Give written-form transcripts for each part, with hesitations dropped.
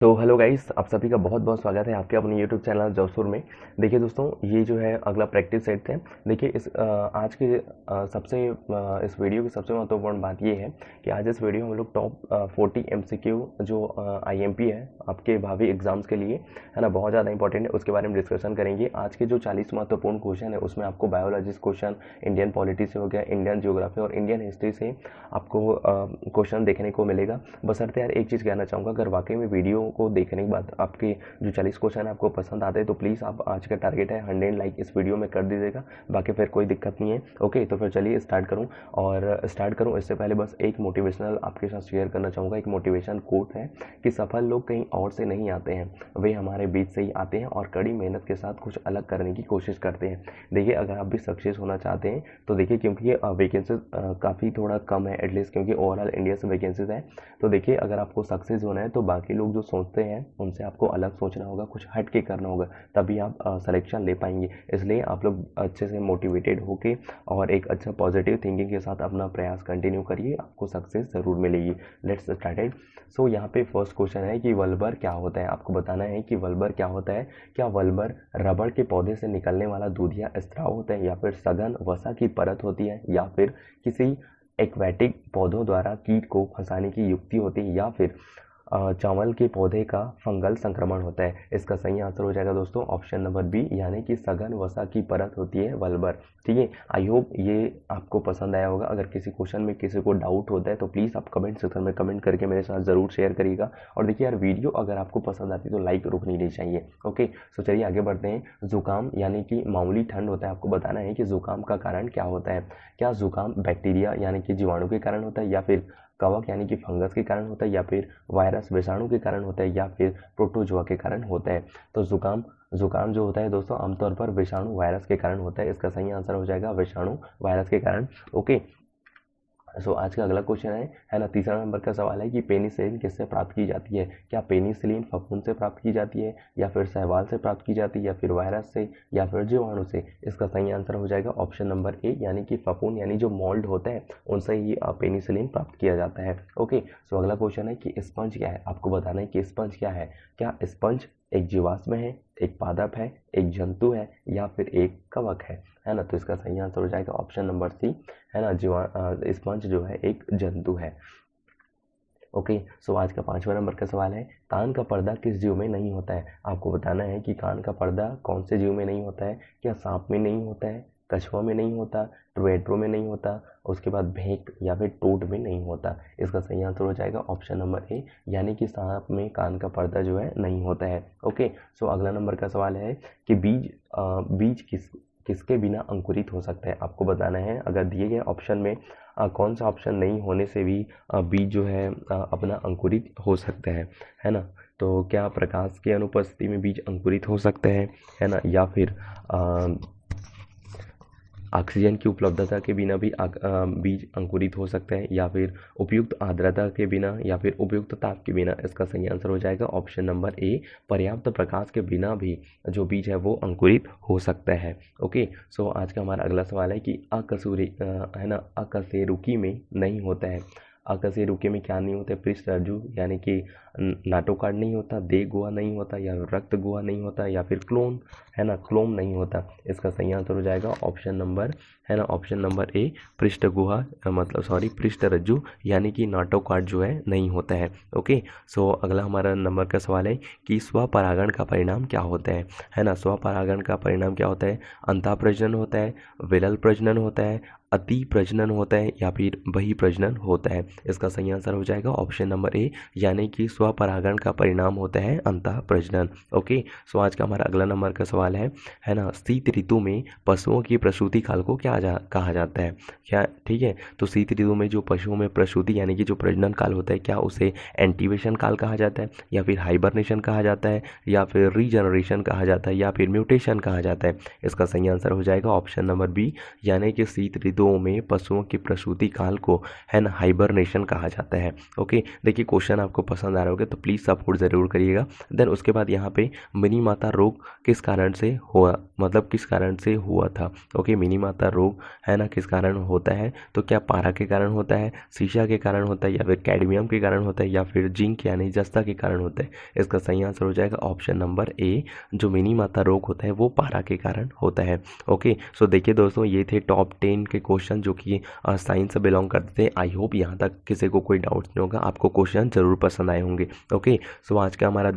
तो hello guys, आप सभी का बहुत बहुत स्वागत है आपके अपने यूट्यूब चैनल जॉब्सुर में। देखिए दोस्तों, ये जो है अगला प्रैक्टिस सेट है। देखिए आज के इस वीडियो की सबसे महत्वपूर्ण बात ये है कि आज इस वीडियो में हम लोग टॉप 40 एमसीक्यू जो आईएमपी है आपके भावी एग्जाम्स के लिए, है ना, बहुत ज़्यादा इंपॉर्टेंट है, उसके बारे में डिस्कशन करेंगे। आज के जो 40 महत्वपूर्ण क्वेश्चन है उसमें आपको बायोलॉजी क्वेश्चन, इंडियन पॉलिटी से हो गया, इंडियन ज्योग्राफी और इंडियन हिस्ट्री से आपको क्वेश्चन देखने को मिलेगा। बशर्ते यार एक चीज़ कहना चाहूँगा, अगर वाकई में वीडियो को देखने के बाद आपके जो 40 क्वेश्चन है आपको पसंद आते हैं तो प्लीज़ आप आज का टारगेट है 100 लाइक इस वीडियो में कर दीजिएगा। बाकी फिर कोई दिक्कत नहीं है। ओके, तो फिर चलिए स्टार्ट करूँ इससे पहले बस एक मोटिवेशनल आपके साथ शेयर करना चाहूँगा। एक मोटिवेशन कोट है कि सफल लोग कहीं और से नहीं आते हैं, वे हमारे बीच से ही आते हैं और कड़ी मेहनत के साथ कुछ अलग करने की कोशिश करते हैं। देखिए, अगर आप भी सक्सेस होना चाहते हैं तो देखिए, क्योंकि वैकेंसीज काफ़ी थोड़ा कम है एटलीस्ट, क्योंकि ओवरऑल इंडिया से वैकेंसीज है। तो देखिए, अगर आपको सक्सेस होना है तो बाकी लोग जो सोचते हैं उनसे आपको अलग सोचना होगा, कुछ हट के करना होगा, तभी आप सिलेक्शन ले पाएंगे। इसलिए आप लोग अच्छे से मोटिवेटेड होके और एक अच्छा पॉजिटिव थिंकिंग के साथ अपना प्रयास कंटिन्यू करिए, आपको सक्सेस ज़रूर मिलेगी। Let's started. सो यहाँ पे फर्स्ट क्वेश्चन है कि वल्बर क्या होता है। आपको बताना है कि वल्बर क्या होता है। क्या वल्बर रबड़ के पौधे से निकलने वाला दूध या स्त्राव होता है, या फिर सघन वसा की परत होती है, या फिर किसी एक्वेटिक पौधों द्वारा कीट को फंसाने की युक्ति होती है, या फिर चावल के पौधे का फंगल संक्रमण होता है। इसका सही आंसर हो जाएगा दोस्तों ऑप्शन नंबर बी, यानी कि सघन वसा की परत होती है वल्बर। ठीक है, आई होप ये आपको पसंद आया होगा। अगर किसी क्वेश्चन में किसी को डाउट होता है तो प्लीज़ आप कमेंट सेक्शन में कमेंट करके मेरे साथ ज़रूर शेयर करिएगा। और देखिए यार, वीडियो अगर आपको पसंद आती है तो लाइक रुकनी नहीं चाहिए। ओके, सो चलिए आगे बढ़ते हैं। जुकाम यानी कि मामूली ठंड होता है। आपको बताना है कि जुकाम का कारण क्या होता है। क्या जुकाम बैक्टीरिया यानी कि जीवाणु के कारण होता है, या फिर कवक यानी कि फंगस के कारण होता है, या फिर वायरस विषाणु के कारण होता है, या फिर प्रोटोजोआ के कारण होता है। तो जुकाम जुकाम जो होता है दोस्तों आमतौर पर विषाणु वायरस के कारण होता है। इसका सही आंसर हो जाएगा विषाणु वायरस के कारण। ओके, सो आज का अगला क्वेश्चन है ना, तीसरा नंबर का सवाल है कि पेनिसिलिन किससे प्राप्त की जाती है। क्या पेनिसिलिन फफूंद से प्राप्त की जाती है, या फिर शैवाल से प्राप्त की जाती है, या फिर वायरस से, या फिर जीवाणु से। इसका सही आंसर हो जाएगा ऑप्शन नंबर ए, यानी कि फफूंद यानी जो मोल्ड होता है उनसे ही पेनिसिलिन प्राप्त किया जाता है। ओके, सो अगला क्वेश्चन है कि स्पंज क्या है। आपको बताना है कि स्पंज क्या है। क्या स्पंज एक जीवाश्म है, एक पादप है, एक जंतु है, या फिर एक कवक है ना। तो इसका सही आंसर हो जाएगा ऑप्शन नंबर सी, है ना, स्पंज जो है एक जंतु है। ओके, सो आज का 5वां नंबर का सवाल है, कान का पर्दा किस जीव में नहीं होता है। आपको बताना है कि कान का पर्दा कौन से जीव में नहीं होता है। क्या सांप में नहीं होता है, कछुआ में नहीं होता, टोरैंटो में नहीं होता, उसके बाद भेंक या फिर टोड में नहीं होता। इसका सही आंसर हो जाएगा ऑप्शन नंबर ए, यानी कि सांप में कान का पर्दा जो है नहीं होता है। ओके, सो अगला नंबर का सवाल है कि बीज किसके बिना अंकुरित हो सकता है। आपको बताना है अगर दिए गए ऑप्शन में कौन सा ऑप्शन नहीं होने से भी बीज जो है अपना अंकुरित हो सकता है ना। तो क्या प्रकाश की अनुपस्थिति में बीज अंकुरित हो सकते हैं, है ना, या फिर ऑक्सीजन की उपलब्धता के बिना भी बीज अंकुरित हो सकते हैं, या फिर उपयुक्त आर्द्रता के बिना, या फिर उपयुक्त ताप के बिना। इसका सही आंसर हो जाएगा ऑप्शन नंबर ए, पर्याप्त प्रकाश के बिना भी जो बीज है वो अंकुरित हो सकता है। ओके, सो आज का हमारा अगला सवाल है कि है ना, अकशेरुकी में नहीं होता है। अकशेरुकी में क्या नहीं होता है। पृष्ठरज्जु यानी कि नाटोकार्ड नहीं होता, देह गुहा नहीं होता, या रक्त गुहा नहीं होता, या फिर क्लोन, है ना, क्लोम नहीं होता। इसका सही आंसर हो जाएगा ऑप्शन नंबर, है ना, ऑप्शन नंबर ए, पृष्ठ गुहा मतलब सॉरी पृष्ठरज्जु यानी कि नाटोकार्ड जो है नहीं होता है। ओके, सो अगला हमारा नंबर का सवाल है कि स्वपरागण का परिणाम क्या होता है ना। स्वपरागण का परिणाम क्या होता है। अंतः प्रजनन होता है, विरल प्रजनन होता है, अति प्रजनन होता है, या फिर बही प्रजनन होता है। इसका सही आंसर हो जाएगा ऑप्शन नंबर ए, यानी कि स्वपरागण का परिणाम होता है अंतः प्रजनन। ओके, सो आज का हमारा अगला नंबर का सवाल है ना, शीत ऋतु में पशुओं की प्रसूति काल को क्या कहा जाता है। क्या ठीक है, तो शीत ऋतु में जो पशुओं में प्रसूति यानी कि जो प्रजनन काल होता है, क्या उसे एंटीवेशन काल कहा जाता है, या फिर हाइबरनेशन कहा जाता है, या फिर रीजनरेशन कहा जाता है, या फिर म्यूटेशन कहा जाता है। इसका सही आंसर हो जाएगा ऑप्शन नंबर बी, यानी कि शीत ऋतु 2 में पशुओं की प्रसूति काल को है ना हाइबरनेशन कहा जाता है। ओके, देखिए क्वेश्चन आपको पसंद आ रहा होगा तो प्लीज़ सपोर्ट ज़रूर करिएगा। देन उसके बाद यहाँ पे मिनी माता रोग किस कारण से हुआ, मतलब किस कारण से हुआ था। ओके, मिनी माता रोग है ना किस कारण होता है, तो क्या पारा के कारण होता है, शीशा के कारण होता है, या फिर कैडमियम के कारण होता है, या फिर जिंक यानी जस्ता के कारण होता है। इसका सही आंसर हो जाएगा ऑप्शन नंबर ए, जो मिनी माता रोग होता है वो पारा के कारण होता है। ओके, सो देखिए दोस्तों, ये थे टॉप 10 के क्वेश्चन जो कि साइंस से बिलोंग करते थे। आई होप यहाँ तक किसी को कोई डाउट नहीं होगा, आपको क्वेश्चन जरूर पसंद आए होंगे। ओके, सो आज का हमारा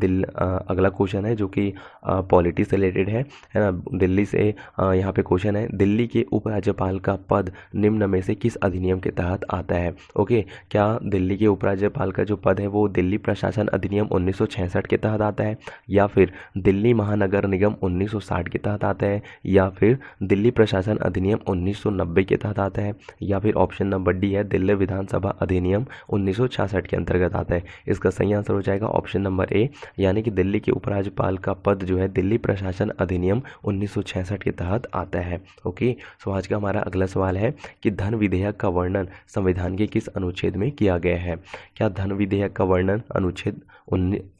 अगला क्वेश्चन है जो कि पॉलिटी से रिलेटेड है ना। दिल्ली से यहाँ पे क्वेश्चन है, दिल्ली के उपराज्यपाल का पद निम्न में से किस अधिनियम के तहत आता है। ओके, क्या दिल्ली के उपराज्यपाल का जो पद है वो दिल्ली प्रशासन अधिनियम 1966 के तहत आता है, या फिर दिल्ली महानगर निगम 1960 के तहत आता है, या फिर दिल्ली प्रशासन अधिनियम 1990 के तहत आता है, या फिर ऑप्शन नंबर डी है दिल्ली विधानसभा अधिनियम 1966 के अंतर्गत आता है। इसका सही आंसर हो जाएगा ऑप्शन नंबर ए, यानी कि दिल्ली के उपराज्यपाल का पद जो है दिल्ली प्रशासन अधिनियम 1966 के तहत आता है। ओके, सो आज का हमारा अगला सवाल है कि धन विधेयक का वर्णन संविधान के किस अनुच्छेद में किया गया है। क्या धन विधेयक का वर्णन अनुच्छेद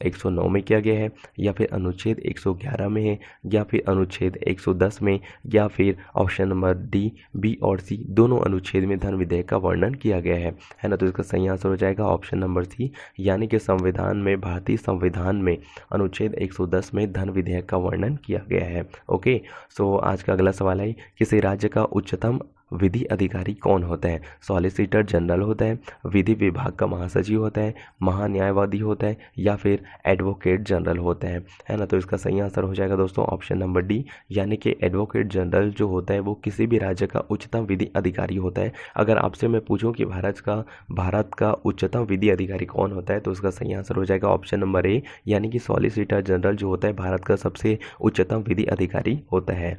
109 में किया गया है, या फिर अनुच्छेद 111 में है, या फिर अनुच्छेद 110 में, या फिर ऑप्शन नंबर डी, बी और सी दोनों अनुच्छेद में धन विधेयक का वर्णन किया गया है ना। तो इसका सही आंसर हो जाएगा ऑप्शन नंबर सी, यानी कि संविधान में, भारतीय संविधान में अनुच्छेद 110 में धन विधेयक का वर्णन किया गया है। ओके, सो आज का अगला सवाल है, किसी राज्य का उच्चतम विधि अधिकारी कौन होता है। सॉलिसिटर जनरल होता है, विधि विभाग का महासचिव होता है, महान्यायवादी होता है, या फिर एडवोकेट जनरल होता है ना। तो इसका सही आंसर हो जाएगा दोस्तों ऑप्शन नंबर डी, यानी कि एडवोकेट जनरल जो होता है वो किसी भी राज्य का उच्चतम विधि अधिकारी होता है। अगर आपसे मैं पूछूं कि भारत का उच्चतम विधि अधिकारी कौन होता है, तो उसका सही आंसर हो जाएगा ऑप्शन नंबर ए, यानी कि सॉलिसिटर जनरल जो होता है भारत का सबसे उच्चतम विधि अधिकारी होता है।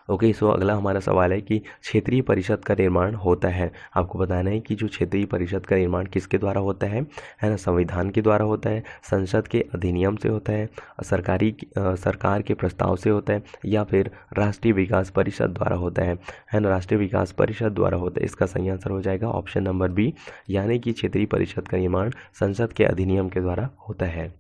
ओके, सो अगला हमारा सवाल है कि क्षेत्रीय परिषद का निर्माण होता है। आपको बताना है कि जो क्षेत्रीय परिषद का निर्माण किसके द्वारा होता है ना, संविधान के द्वारा होता है, संसद के अधिनियम से होता है, सरकार के प्रस्ताव से होता है, या फिर राष्ट्रीय विकास परिषद द्वारा होता है ना, राष्ट्रीय विकास परिषद द्वारा होता है। इसका सही आंसर हो जाएगा ऑप्शन नंबर बी, यानी कि क्षेत्रीय परिषद का निर्माण संसद के अधिनियम के द्वारा होता है।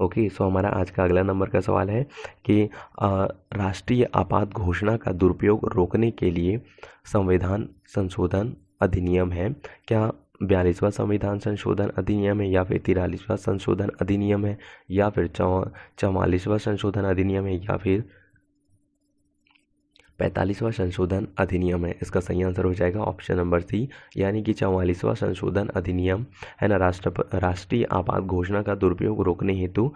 ओके, सो हमारा आज का अगला नंबर का सवाल है कि राष्ट्रीय आपात घोषणा का दुरुपयोग रोकने के लिए संविधान संशोधन अधिनियम है। क्या 42वां संविधान संशोधन अधिनियम है, या फिर 43वां संशोधन अधिनियम है, या फिर 44वां संशोधन अधिनियम है, या फिर 45वां संशोधन अधिनियम है। इसका सही आंसर हो जाएगा ऑप्शन नंबर सी, यानी कि 44वां संशोधन अधिनियम है ना, राष्ट्रीय आपात घोषणा का दुरुपयोग रोकने हेतु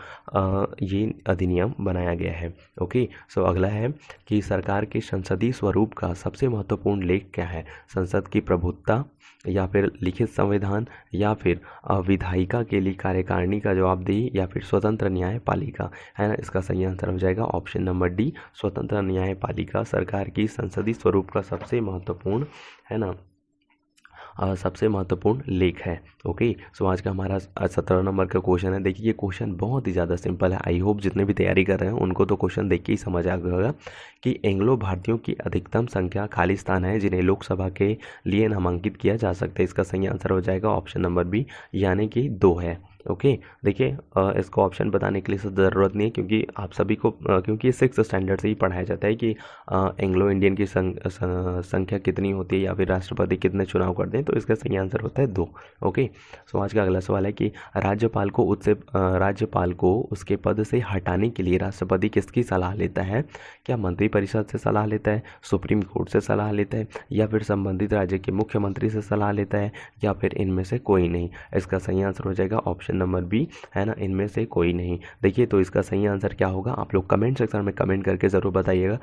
ये अधिनियम बनाया गया है। ओके, सो अगला है कि सरकार के संसदीय स्वरूप का सबसे महत्वपूर्ण लेख क्या है। संसद की प्रभुत्ता, या फिर लिखित संविधान, या फिर विधायिका के लिए कार्यकारिणी का जवाबदेही, या फिर स्वतंत्र न्यायपालिका है ना। इसका सही आंसर हो जाएगा ऑप्शन नंबर डी, स्वतंत्र न्यायपालिका सरकार की संसदीय स्वरूप का सबसे महत्वपूर्ण है ना सबसे महत्वपूर्ण लेख है। ओके, सो आज का हमारा 17 नंबर का क्वेश्चन है। देखिए ये क्वेश्चन बहुत ही ज़्यादा सिंपल है। आई होप जितने भी तैयारी कर रहे हैं उनको तो क्वेश्चन देख के ही समझ आ गया होगा कि एंग्लो भारतीयों की अधिकतम संख्या खाली स्थान है जिन्हें लोकसभा के लिए नामांकित किया जा सकता है। इसका सही आंसर हो जाएगा ऑप्शन नंबर बी, यानी कि 2 है। ओके, देखिए इसको ऑप्शन बताने के लिए ज़रूरत नहीं है, क्योंकि आप सभी को क्योंकि ये 6th स्टैंडर्ड से ही पढ़ाया जाता है कि एंग्लो इंडियन की संख्या कितनी होती है, या फिर राष्ट्रपति कितने चुनाव करते हैं। तो इसका सही आंसर होता है 2। ओके, सो आज का अगला सवाल है कि राज्यपाल को उसके पद से हटाने के लिए राष्ट्रपति किसकी सलाह लेता है। क्या मंत्रिपरिषद से सलाह लेता है, सुप्रीम कोर्ट से सलाह लेता है, या फिर संबंधित राज्य के मुख्यमंत्री से सलाह लेता है, या फिर इनमें से कोई नहीं। इसका सही आंसर हो जाएगा ऑप्शन नंबर बी, है ना, इनमें से कोई नहीं। देखिए तो इसका सही आंसर क्या होगा, आप लोग कमेंट सेक्शन में कमेंट करके ज़रूर बताइएगा।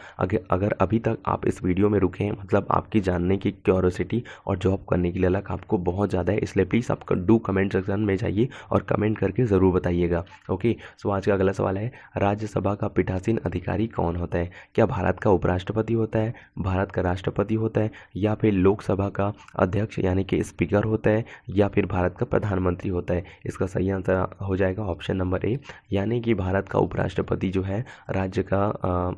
अगर अभी तक आप इस वीडियो में रुके हैं, मतलब आपकी जानने की क्यूरियोसिटी और जॉब करने की ललक आपको बहुत ज़्यादा है, इसलिए प्लीज़ आप डू कमेंट सेक्शन में जाइए और कमेंट करके ज़रूर बताइएगा। ओके, सो आज का अगला सवाल है, राज्यसभा का पीठासीन अधिकारी कौन होता है। क्या भारत का उपराष्ट्रपति होता है, भारत का राष्ट्रपति होता है, या फिर लोकसभा का अध्यक्ष यानी कि स्पीकर होता है, या फिर भारत का प्रधानमंत्री होता है। इसका सही आंसर हो जाएगा ऑप्शन नंबर ए, यानी कि भारत का उपराष्ट्रपति जो है राज्य का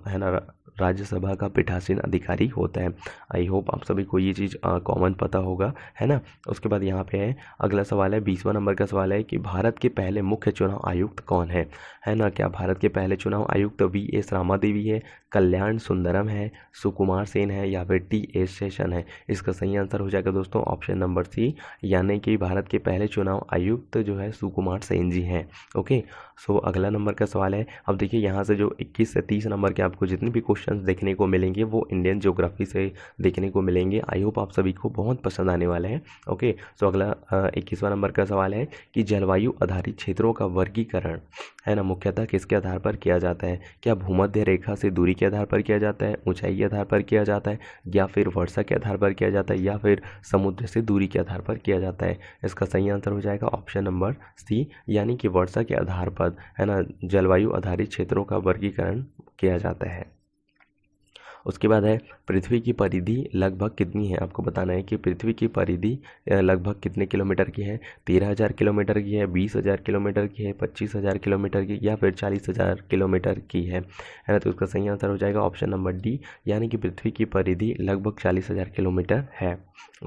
है ना राज्यसभा का पीठासीन अधिकारी होता है। आई होप आप सभी को ये चीज़ कॉमन पता होगा, है ना। उसके बाद यहाँ पे है अगला सवाल है 20वां नंबर का सवाल है कि भारत के पहले मुख्य चुनाव आयुक्त कौन है ना। क्या भारत के पहले चुनाव आयुक्त वी.एस. रामादेवी है, कल्याण सुंदरम है, सुकुमार सेन है या फिर टी.एस. शेषन है। इसका सही आंसर हो जाएगा दोस्तों ऑप्शन नंबर सी, यानी कि भारत के पहले चुनाव आयुक्त जो है सुकुमार सेन जी हैं। ओके, सो अगला नंबर का सवाल है, अब देखिए यहाँ से जो 21 से 30 नंबर के आपको जितने भी क्वेश्चंस देखने को मिलेंगे वो इंडियन ज्योग्राफी से देखने को मिलेंगे। आई होप आप सभी को बहुत पसंद आने वाले हैं। ओके, सो अगला 21वां नंबर का सवाल है कि जलवायु आधारित क्षेत्रों का वर्गीकरण, है ना, मुख्यतः किसके आधार पर किया जाता है। क्या भूमध्य रेखा से दूरी के आधार पर किया जाता है, ऊंचाई के आधार पर किया जाता है, या फिर वर्षा के आधार पर किया जाता है, या फिर समुद्र से दूरी के आधार पर किया जाता है। इसका सही आंसर हो जाएगा ऑप्शन नंबर सी, यानी कि वर्षा के आधार पर, है ना, जलवायु आधारित क्षेत्रों का वर्गीकरण किया जाता है। उसके बाद है पृथ्वी की परिधि लगभग कितनी है। आपको बताना है कि पृथ्वी की परिधि लगभग कितने किलोमीटर की है। 13,000 किलोमीटर की है, 20,000 किलोमीटर की है, 25,000 किलोमीटर की, या फिर 40,000 किलोमीटर की है ना। तो उसका सही आंसर हो जाएगा ऑप्शन नंबर डी, यानी कि पृथ्वी की परिधि लगभग 40,000 किलोमीटर है।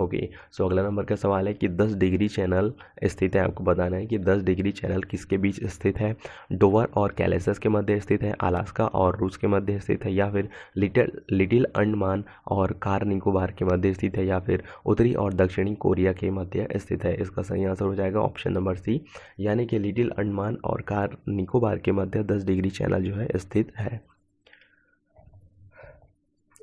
ओके, सो अगला नंबर का सवाल है कि 10 डिग्री चैनल स्थित है। आपको बताना है कि 10 डिग्री चैनल किसके बीच स्थित है। डोवर और कैलेसस के मध्य स्थित है, अलास्का और रूस के मध्य स्थित है, या फिर लिटिल अंडमान और कार निकोबार के मध्य स्थित है, या फिर उत्तरी और दक्षिणी कोरिया के मध्य स्थित है। इसका सही आंसर हो जाएगा ऑप्शन नंबर सी, यानी कि लिटिल अंडमान और कार निकोबार के मध्य 10 डिग्री चैनल जो है स्थित है।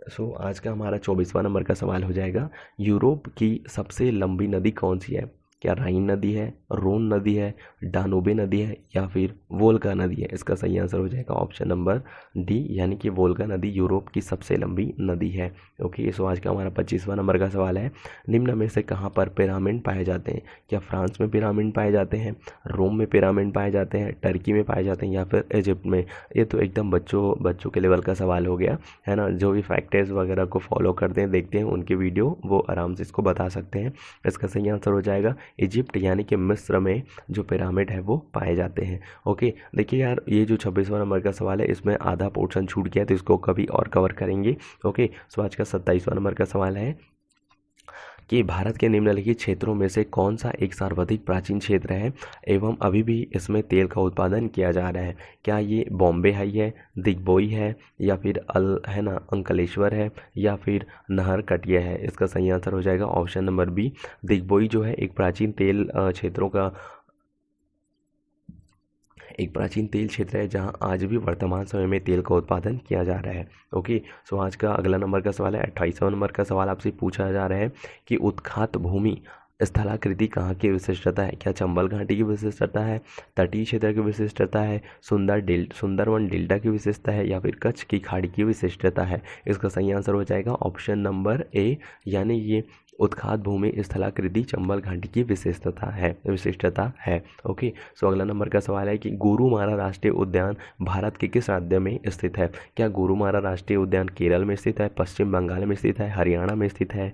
सो आज का हमारा 24वां नंबर का सवाल हो जाएगा, यूरोप की सबसे लंबी नदी कौन सी है। क्या राइन नदी है, रोन नदी है, डानूबे नदी है, या फिर वोल्गा नदी है। इसका सही आंसर हो जाएगा ऑप्शन नंबर डी, यानी कि वोल्गा नदी यूरोप की सबसे लंबी नदी है। ओके, सो आज का हमारा 25वां नंबर का सवाल है, निम्न में से कहाँ पर पिरामिड पाए जाते हैं। क्या फ्रांस में पिरामिड पाए जाते हैं, रोम में पिरामिड पाए जाते हैं, टर्की में पाए जाते हैं, या फिर इजिप्ट में। ये तो एकदम बच्चों के लेवल का सवाल हो गया, है ना। जो भी फैक्टर्स वगैरह को फॉलो करते हैं, देखते हैं उनकी वीडियो, वो आराम से इसको बता सकते हैं। इसका सही आंसर हो जाएगा इजिप्ट, यानी कि मिस्र में जो पिरामिड है वो पाए जाते हैं। ओके, देखिए यार, ये जो 26वां नंबर का सवाल है इसमें आधा पोर्शन छूट गया, तो इसको कभी और कवर करेंगे। ओके, सो आज का 27वां नंबर का सवाल है कि भारत के निम्नलिखित क्षेत्रों में से कौन सा एक सर्वाधिक प्राचीन क्षेत्र है एवं अभी भी इसमें तेल का उत्पादन किया जा रहा है। क्या ये बॉम्बे हाई है, दिग्बोई है, या फिर है ना अंकलेश्वर है, या फिर नहरकटिया है। इसका सही आंसर हो जाएगा ऑप्शन नंबर बी, दिग्बोई जो है एक प्राचीन तेल क्षेत्र है जहां आज भी वर्तमान समय में तेल का उत्पादन किया जा रहा है। ओके, सो आज का अगला नंबर का सवाल है 28वां नंबर का सवाल आपसे पूछा जा रहा है कि उत्खात भूमि स्थलाकृति कहाँ की विशिष्टता है। क्या चंबल घाटी की विशिष्टता है, तटीय क्षेत्र की विशिष्टता है, सुंदरवन डेल्टा की विशेषता है, या फिर कच्छ की खाड़ी की विशिष्टता है। इसका सही आंसर हो जाएगा ऑप्शन नंबर ए, यानी ये उत्खात भूमि स्थलाकृति चंबल घाटी की विशिष्टता है। ओके, सो अगला नंबर का सवाल है कि गोरुमारा राष्ट्रीय उद्यान भारत के किस राज्य में स्थित है। क्या गोरुमारा राष्ट्रीय उद्यान केरल में स्थित है, पश्चिम बंगाल में स्थित है, हरियाणा में स्थित है,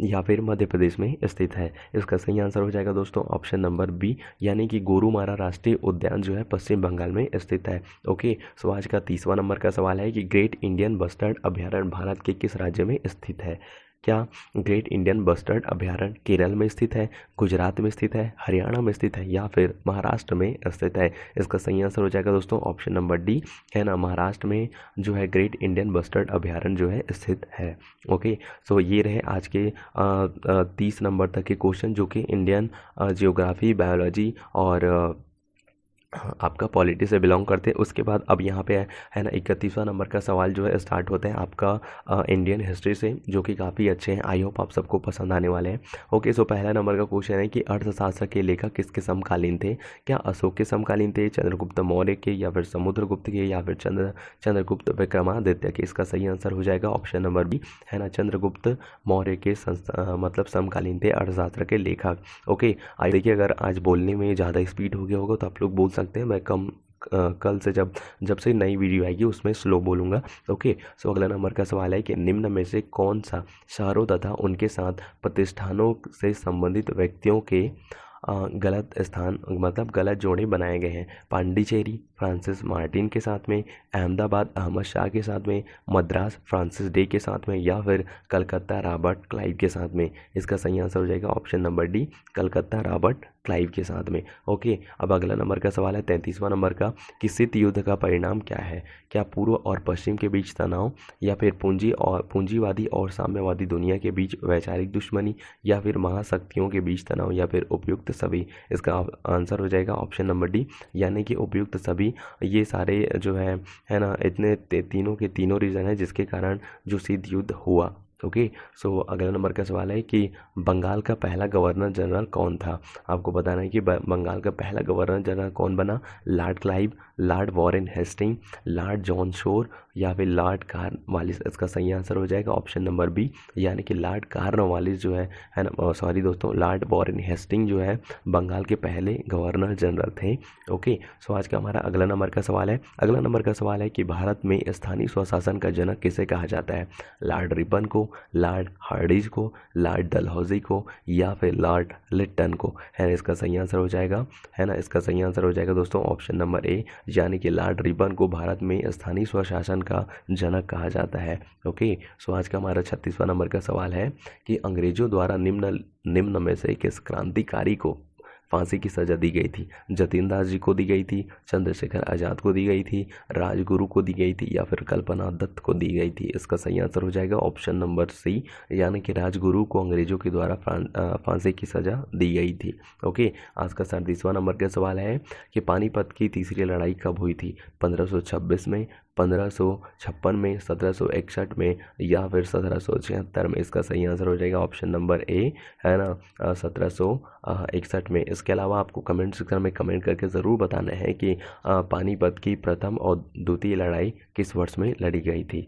या फिर मध्य प्रदेश में स्थित है। इसका सही आंसर हो जाएगा दोस्तों ऑप्शन नंबर बी, यानी कि गोरुमारा राष्ट्रीय उद्यान जो है पश्चिम बंगाल में स्थित है। ओके, सो आज का 30वां नंबर का सवाल है कि ग्रेट इंडियन बस्टर्ड अभयारण्य भारत के किस राज्य में स्थित है। क्या ग्रेट इंडियन बस्टर्ड अभयारण्य केरल में स्थित है, गुजरात में स्थित है, हरियाणा में स्थित है, या फिर महाराष्ट्र में स्थित है। इसका सही आंसर हो जाएगा दोस्तों ऑप्शन नंबर डी, है ना, महाराष्ट्र में जो है ग्रेट इंडियन बस्टर्ड अभयारण्य जो है स्थित है। ओके, सो ये रहे आज के 30 नंबर तक के क्वेश्चन जो कि इंडियन जियोग्राफी, बायोलॉजी और आपका पॉलिटी से बिलोंग करते हैं। उसके बाद अब यहाँ पे है ना 31वां नंबर का सवाल जो है स्टार्ट होता है आपका इंडियन हिस्ट्री से, जो कि काफ़ी अच्छे हैं। आई होप आप सबको पसंद आने वाले हैं। ओके, सो पहला नंबर का क्वेश्चन है कि अर्थशास्त्र के लेखक किसके समकालीन थे। क्या अशोक के समकालीन थे, चंद्रगुप्त मौर्य के, या फिर समुद्रगुप्त के, या फिर चंद्रगुप्त विक्रमादित्य के। इसका सही आंसर हो जाएगा ऑप्शन नंबर बी, है ना, चंद्रगुप्त मौर्य के मतलब समकालीन थे अर्थशास्त्र के लेखक। ओके, आज देखिए अगर आज बोलने में ज़्यादा स्पीड हो गया होगा तो आप लोग बोल सकते हैं, मैं कल से जब से नई वीडियो आएगी उसमें स्लो बोलूँगा। ओके, सो अगला नंबर का सवाल है कि निम्न में से कौन सा शहरों तथा उनके साथ प्रतिष्ठानों से संबंधित व्यक्तियों के गलत स्थान मतलब गलत जोड़े बनाए गए हैं। पांडिचेरी फ्रांसिस मार्टिन के साथ में, अहमदाबाद अहमद शाह के साथ में, मद्रास फ्रांसिस डे के साथ में, या फिर कलकत्ता रॉबर्ट क्लाइव के साथ में। इसका सही आंसर हो जाएगा option number D, Calcutta Robert Clive के साथ में। ओके, अब अगला नंबर का सवाल है 33वां नंबर का कि शीत युद्ध का परिणाम क्या है? क्या पूर्व और पश्चिम के बीच तनाव, या फिर पूंजीवादी और साम्यवादी दुनिया के बीच वैचारिक दुश्मनी, या फिर महाशक्तियों के बीच तनाव, या फिर उपयुक्त सभी? इसका आंसर हो जाएगा ऑप्शन नंबर डी, यानी कि उपयुक्त सभी। ये सारे जो है ना, इतने तीनों के तीनों रीज़न है जिसके कारण जो शीत युद्ध हुआ। ओके, सो अगला नंबर का सवाल है कि बंगाल का पहला गवर्नर जनरल कौन था? आपको बताना है कि बंगाल का पहला गवर्नर जनरल कौन बना? Lord Clive, Lord Warren Hasting, Lord John Shore, या फिर लॉर्ड कॉर्नवालिस? इसका सही आंसर हो जाएगा ऑप्शन नंबर बी, यानी कि लॉर्ड कॉर्नवालिस जो है ना, सॉरी दोस्तों, लॉर्ड वॉरेन हेस्टिंग जो है बंगाल के पहले गवर्नर जनरल थे। ओके, सो आज का हमारा अगला नंबर का सवाल है। अगला नंबर का सवाल है कि भारत में स्थानीय स्वशासन का जनक किसे कहा जाता है? लॉर्ड रिपन को, लॉर्ड हार्डिंज को, लॉर्ड डलहौजी को, या फिर लॉर्ड लिट्टन को? है ना, इसका सही आंसर हो जाएगा, है ना, इसका सही आंसर हो जाएगा दोस्तों ऑप्शन नंबर ए, यानी कि लॉर्ड रिपन को भारत में स्थानीय स्वशासन का जनक कहा जाता है। ओके, सो आज का हमारा 36वां नंबर का सवाल है कि अंग्रेजों द्वारा निम्न में से किस क्रांतिकारी को फांसी की सजा दी गई थी? जतीन दास जी को दी गई थी, चंद्रशेखर आज़ाद को दी गई थी, राजगुरु को दी गई थी, या फिर कल्पना दत्त को दी गई थी? इसका सही आंसर हो जाएगा ऑप्शन नंबर सी, यानी कि राजगुरु को अंग्रेजों के द्वारा फांसी की सजा दी गई थी। ओके, आज का 37वां नंबर का सवाल है कि पानीपत की तीसरी लड़ाई कब हुई थी? 1526 में, 1556 में, 1761 में, या फिर 1776 में? इसका सही आंसर हो जाएगा ऑप्शन नंबर ए, है ना, 1761 में। इसके अलावा आपको कमेंट सेक्शन में कमेंट करके ज़रूर बताना है कि पानीपत की प्रथम और द्वितीय लड़ाई किस वर्ष में लड़ी गई थी।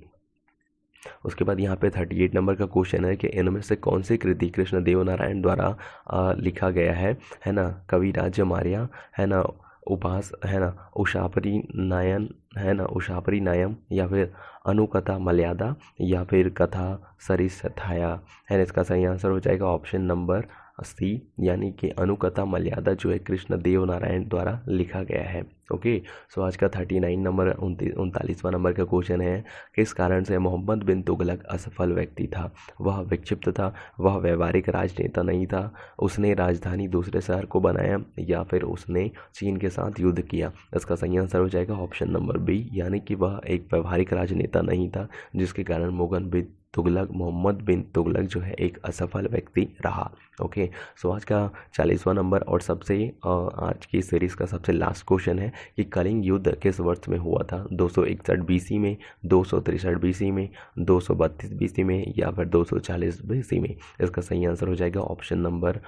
उसके बाद यहाँ पे 38 नंबर का क्वेश्चन है कि इनमें से कौन सी कृति कृष्ण देव नारायण द्वारा लिखा गया है ना? कवि राज्य मारिया, है ना, उपास, है ना, उषापरी नायन, है ना, उषापरी नायम, या फिर अनुकथा मर्यादा, या फिर कथा सरिसथाया? है ना, इसका सही आंसर हो जाएगा ऑप्शन नंबर सी, यानी कि अनुकथा मर्यादा जो है कृष्ण देव नारायण द्वारा लिखा गया है। ओके, सो आज का 39 नंबर 39वां नंबर का क्वेश्चन है किस कारण से मोहम्मद बिन तुगलक असफल व्यक्ति था? वह विक्षिप्त था, वह व्यवहारिक राजनेता नहीं था, उसने राजधानी दूसरे शहर को बनाया, या फिर उसने चीन के साथ युद्ध किया? इसका सही आंसर हो जाएगा ऑप्शन नंबर बी, यानी कि वह एक व्यवहारिक राजनेता नहीं था, जिसके कारण मोहम्मद बिन तुगलक जो है एक असफल व्यक्ति रहा। ओके, सो आज का 40वां नंबर और सबसे आज की सीरीज़ का सबसे लास्ट क्वेश्चन है कि कलिंग युद्ध किस वर्ष में हुआ था? 261 बीसी में, 263 बीसी में, 232 बीसी में, या फिर 240 बीसी में? इसका सही आंसर हो जाएगा ऑप्शन नंबर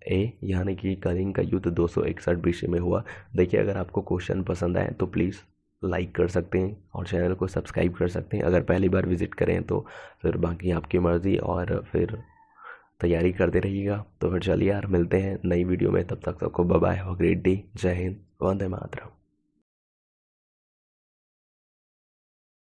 ए, यानी कि कलिंग का युद्ध 261 बीसी में हुआ। देखिए, अगर आपको क्वेश्चन पसंद आए तो प्लीज़ लाइक कर सकते हैं और चैनल को सब्सक्राइब कर सकते हैं। अगर पहली बार विज़िट करें तो फिर बाकी आपकी मर्ज़ी, और फिर तैयारी करते रहिएगा। तो फिर चलिए यार, मिलते हैं नई वीडियो में, तब तक सबको bye bye, have a great day, जय हिंद, वंदे मातरम।